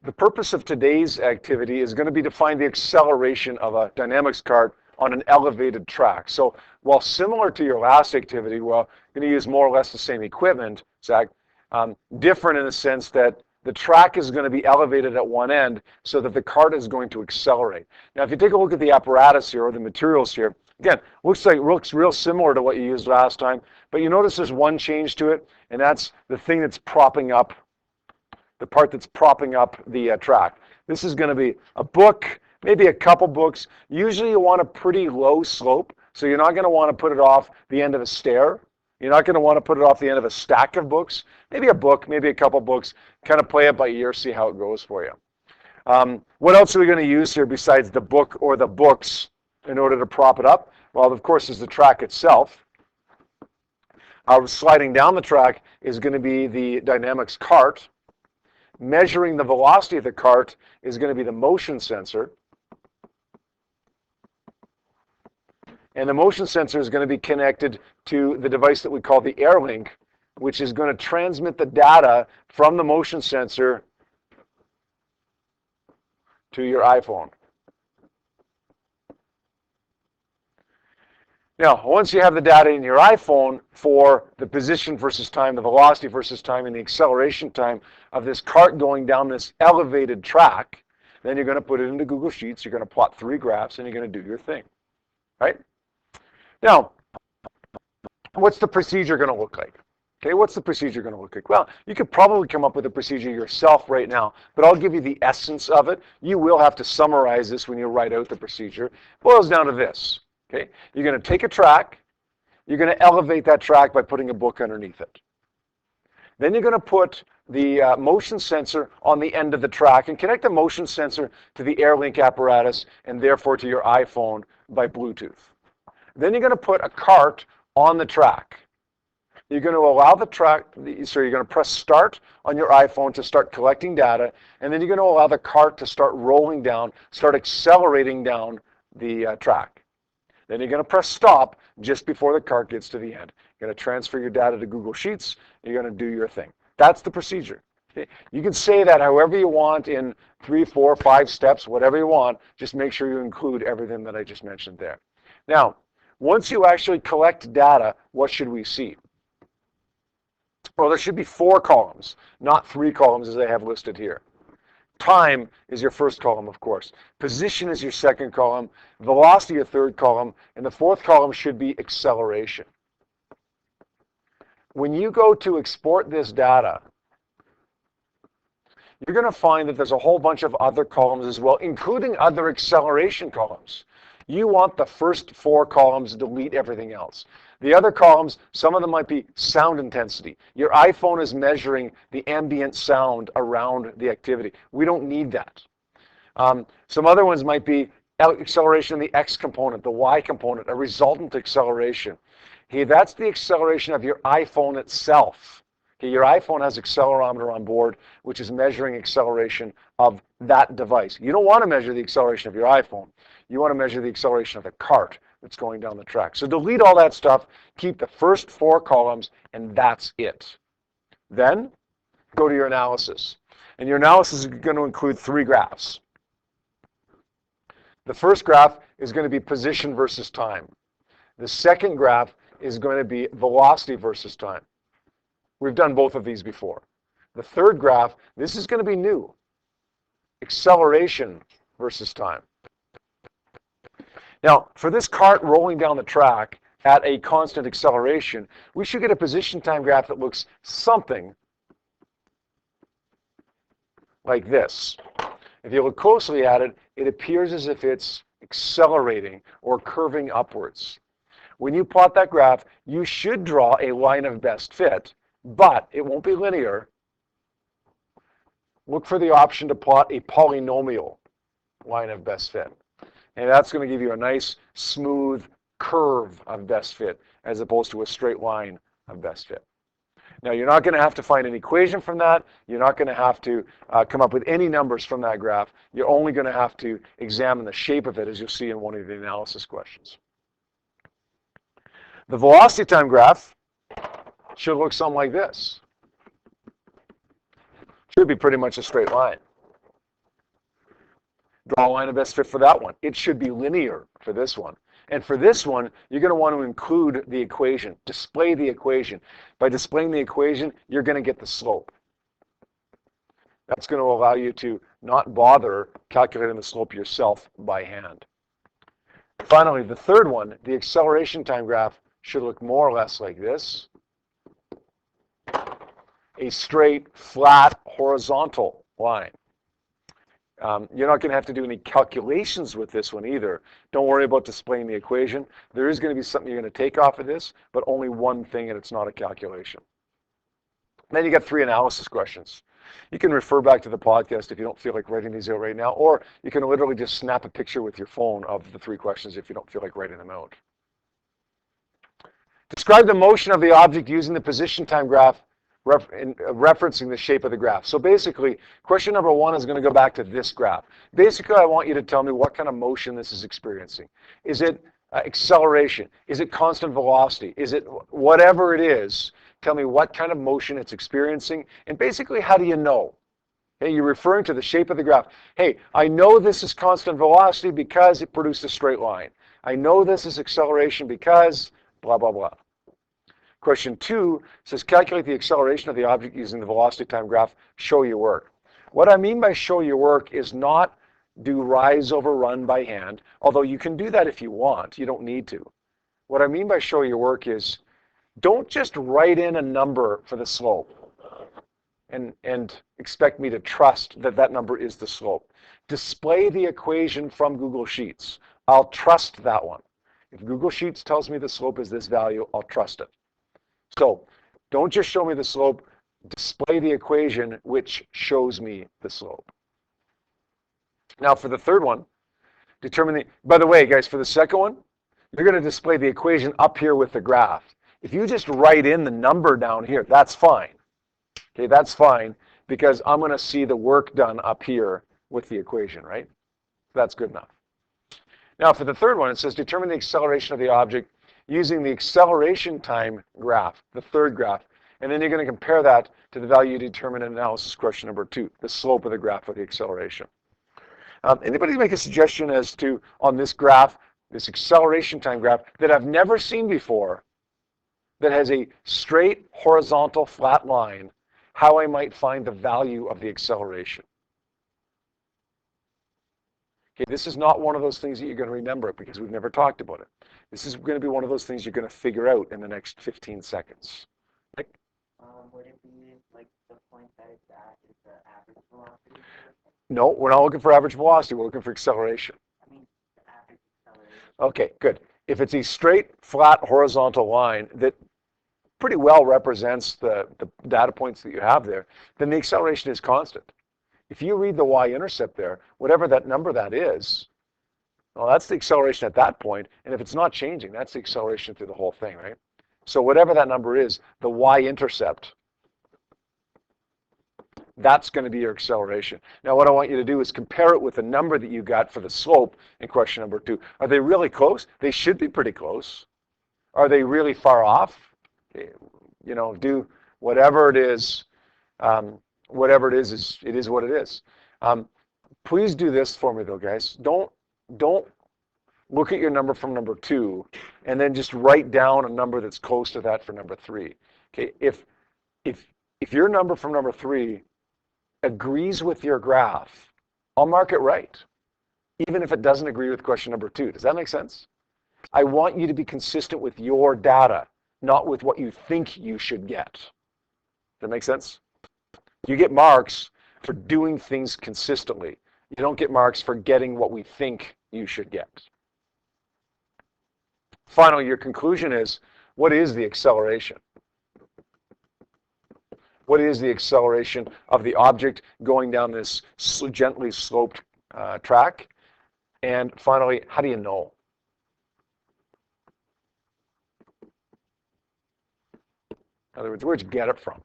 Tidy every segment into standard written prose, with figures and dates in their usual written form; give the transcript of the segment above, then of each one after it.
the purpose of today's activity is going to be to find the acceleration of a dynamics cart on an elevated track. So while similar to your last activity, well, you're going to use more or less the same equipment, Zach, different in the sense that the track is going to be elevated at one end so that the cart is going to accelerate. Now, if you take a look at the apparatus here or the materials here, again, looks real similar to what you used last time, but you notice there's one change to it, and that's the thing that's propping up, the part that's propping up the track. This is going to be a book, maybe a couple books. Usually you want a pretty low slope, so you're not going to want to put it off the end of a stair. You're not going to want to put it off the end of a stack of books. Maybe a book, maybe a couple books. Kind of play it by ear, see how it goes for you. What else are we going to use here besides the book or the books in order to prop it up? Well, of course, is the track itself. Sliding down the track is going to be the dynamics cart. Measuring the velocity of the cart is going to be the motion sensor. And the motion sensor is going to be connected to the device that we call the air link, which is going to transmit the data from the motion sensor to your iPhone. Now, once you have the data in your iPhone for the position versus time, the velocity versus time, and the acceleration time of this cart going down this elevated track, then you're going to put it into Google Sheets, you're going to plot 3 graphs, and you're going to do your thing, right? Now, what's the procedure going to look like? Okay, what's the procedure going to look like? Well, you could probably come up with a procedure yourself right now, but I'll give you the essence of it. You will have to summarize this when you write out the procedure. It boils down to this, okay? You're going to take a track, you're going to elevate that track by putting a book underneath it. Then you're going to put the motion sensor on the end of the track and connect the motion sensor to the AirLink apparatus and therefore to your iPhone by Bluetooth. Then you're going to put a cart on the track. You're going to allow the track, so you're going to press start on your iPhone to start collecting data, and then you're going to allow the cart to start rolling down, start accelerating down the track. Then you're going to press stop just before the cart gets to the end. You're going to transfer your data to Google Sheets, and you're going to do your thing. That's the procedure. Okay? You can say that however you want in 3, 4, 5 steps, whatever you want, just make sure you include everything that I just mentioned there. Now, once you actually collect data, what should we see? Well, there should be 4 columns, not 3 columns as I have listed here. Time is your first column, of course. Position is your second column. Velocity, your third column. And the 4th column should be acceleration. When you go to export this data, you're going to find that there's a whole bunch of other columns as well, including other acceleration columns. You want the first 4 columns, delete everything else. The other columns, some of them might be sound intensity. Your iPhone is measuring the ambient sound around the activity. We don't need that. Some other ones might be acceleration of the X component, the Y component, a resultant acceleration. Okay, that's the acceleration of your iPhone itself. Okay, your iPhone has accelerometer on board, which is measuring acceleration of that device. You don't want to measure the acceleration of your iPhone. You want to measure the acceleration of the cart that's going down the track. So delete all that stuff, keep the first 4 columns, and that's it. Then go to your analysis. And your analysis is going to include 3 graphs. The first graph is going to be position versus time. The second graph is going to be velocity versus time. We've done both of these before. The third graph, this is going to be new. Acceleration versus time. Now, for this cart rolling down the track at a constant acceleration, we should get a position time graph that looks something like this. If you look closely at it, it appears as if it's accelerating or curving upwards. When you plot that graph, you should draw a line of best fit, but it won't be linear. Look for the option to plot a polynomial line of best fit. And that's going to give you a nice, smooth curve of best fit, as opposed to a straight line of best fit. Now, you're not going to have to find an equation from that. You're not going to have to come up with any numbers from that graph. You're only going to have to examine the shape of it, as you'll see in one of the analysis questions. The velocity time graph should look something like this. Should be pretty much a straight line. Draw a line of best fit for that one. It should be linear for this one. And for this one, you're going to want to include the equation, display the equation. By displaying the equation, you're going to get the slope. That's going to allow you to not bother calculating the slope yourself by hand. Finally, the third one, the acceleration time graph, should look more or less like this. A straight, flat, horizontal line. You're not going to have to do any calculations with this one either. Don't worry about displaying the equation. There is going to be something you're going to take off of this, but only one thing, and it's not a calculation. And then you got 3 analysis questions. You can refer back to the podcast if you don't feel like writing these out right now, or you can literally just snap a picture with your phone of the 3 questions if you don't feel like writing them out. Describe the motion of the object using the position time graph referencing the shape of the graph. So basically, question number 1 is going to go back to this graph. Basically, I want you to tell me what kind of motion this is experiencing. Is it acceleration? Is it constant velocity? Is it whatever it is? Tell me what kind of motion it's experiencing, and basically, how do you know? Hey, you're referring to the shape of the graph. Hey, I know this is constant velocity because it produced a straight line. I know this is acceleration because blah, blah, blah. Question 2 says, calculate the acceleration of the object using the velocity time graph. Show your work. What I mean by show your work is not do rise over run by hand, although you can do that if you want. You don't need to. What I mean by show your work is don't just write in a number for the slope and expect me to trust that that number is the slope. Display the equation from Google Sheets. I'll trust that one. If Google Sheets tells me the slope is this value, I'll trust it. So don't just show me the slope, display the equation which shows me the slope. Now for the third one, determine the, by the way, guys, for the second one, you're going to display the equation up here with the graph. If you just write in the number down here, that's fine. Okay, that's fine because I'm going to see the work done up here with the equation, right? That's good enough. Now for the third one, it says determine the acceleration of the object using the acceleration time graph, the third graph, and then you're going to compare that to the value you determine in analysis question number 2, the slope of the graph of the acceleration. Anybody make a suggestion as to, on this graph, this acceleration time graph, that I've never seen before, that has a straight, horizontal, flat line, how I might find the value of the acceleration? Okay, this is not one of those things that you're going to remember because we've never talked about it. This is going to be one of those things you're going to figure out in the next 15 seconds. Nick? Would it be like the point that it's at is the average velocity? No, we're not looking for average velocity. We're looking for acceleration. I mean, the average acceleration. Okay, good. If it's a straight, flat, horizontal line that pretty well represents the data points that you have there, then the acceleration is constant. If you read the y-intercept there, whatever that number that is, well, that's the acceleration at that point, and if it's not changing, that's the acceleration through the whole thing, right? So whatever that number is, the y-intercept, that's going to be your acceleration. Now what I want you to do is compare it with the number that you got for the slope in question number 2. Are they really close? They should be pretty close. Are they really far off? You know, do whatever it is, it is what it is. Please do this for me though, guys. Don't look at your number from number 2 and then just write down a number that's close to that for number 3. Okay, if your number from number 3 agrees with your graph, I'll mark it right, even if it doesn't agree with question number 2. Does that make sense? I want you to be consistent with your data, not with what you think you should get. Does that make sense? You get marks for doing things consistently. You don't get marks for getting what we think you should get. Finally, your conclusion is, what is the acceleration? What is the acceleration of the object going down this gently sloped track? And finally, how do you know? In other words, where'd you get it from?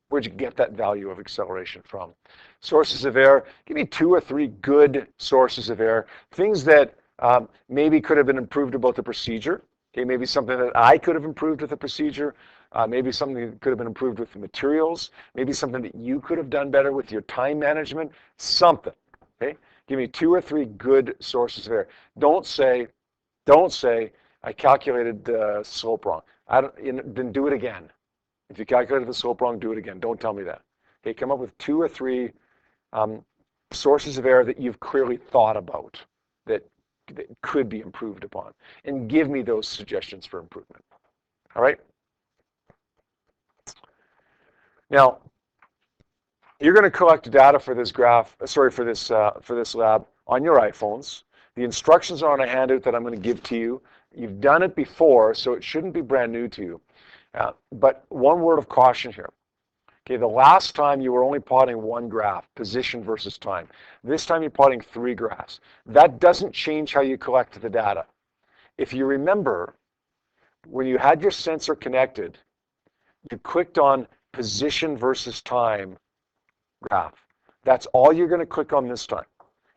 Where'd you get that value of acceleration from? Sources of error, give me 2 or 3 good sources of error, things that maybe could have been improved about the procedure. Okay, maybe something that I could have improved with the procedure, maybe something that could have been improved with the materials, maybe something that you could have done better with your time management, something. Okay, Give me 2 or 3 good sources of error. Don't say, I calculated the slope wrong. Then do it again. If you calculated the slope wrong, do it again. Don't tell me that. Okay, come up with 2 or 3 sources of error that you've clearly thought about that could be improved upon, and give me those suggestions for improvement. All right? Now, you're going to collect data for this for this lab on your iPhones. The instructions are on a handout that I'm going to give to you. You've done it before, so it shouldn't be brand new to you. But one word of caution here. Okay, the last time you were only plotting one graph, position versus time. This time you're plotting 3 graphs. That doesn't change how you collect the data. If you remember, when you had your sensor connected, you clicked on position versus time graph. That's all you're going to click on this time.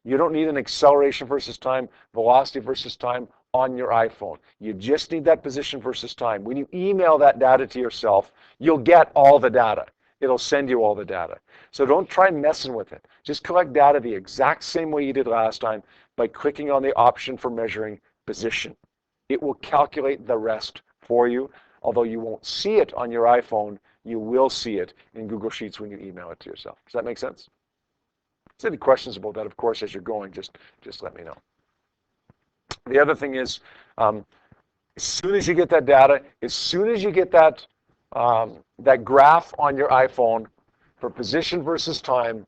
You don't need an acceleration versus time, velocity versus time on your iPhone. You just need that position versus time. When you email that data to yourself, you'll get all the data. It'll send you all the data. So don't try messing with it. Just collect data the exact same way you did last time by clicking on the option for measuring position. It will calculate the rest for you. Although you won't see it on your iPhone, you will see it in Google Sheets when you email it to yourself. Does that make sense? If there's any questions about that, of course, as you're going, just let me know. The other thing is, as soon as you get that data, as soon as you get that that graph on your iPhone for position versus time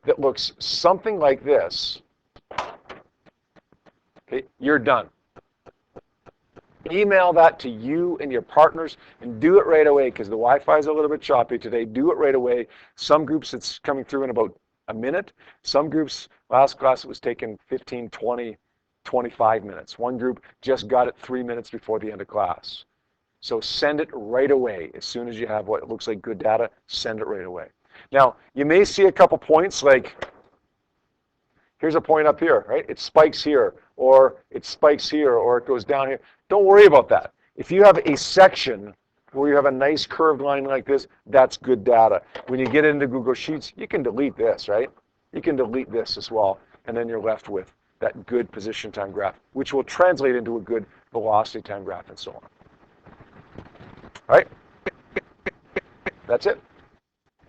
that looks something like this, okay, you're done. Email that to you and your partners and do it right away because the Wi-Fi is a little bit choppy today. Do it right away. Some groups it's coming through in about a minute. Some groups, last class it was taking 15, 20, 25 minutes. One group just got it 3 minutes before the end of class. So send it right away. As soon as you have what looks like good data, send it right away. Now, you may see a couple points like, here's a point up here, right? It spikes here, or it spikes here, or it goes down here. Don't worry about that. If you have a section where you have a nice curved line like this, that's good data. When you get into Google Sheets, you can delete this, right? You can delete this as well, and then you're left with that good position time graph, which will translate into a good velocity time graph and so on. All right? That's it.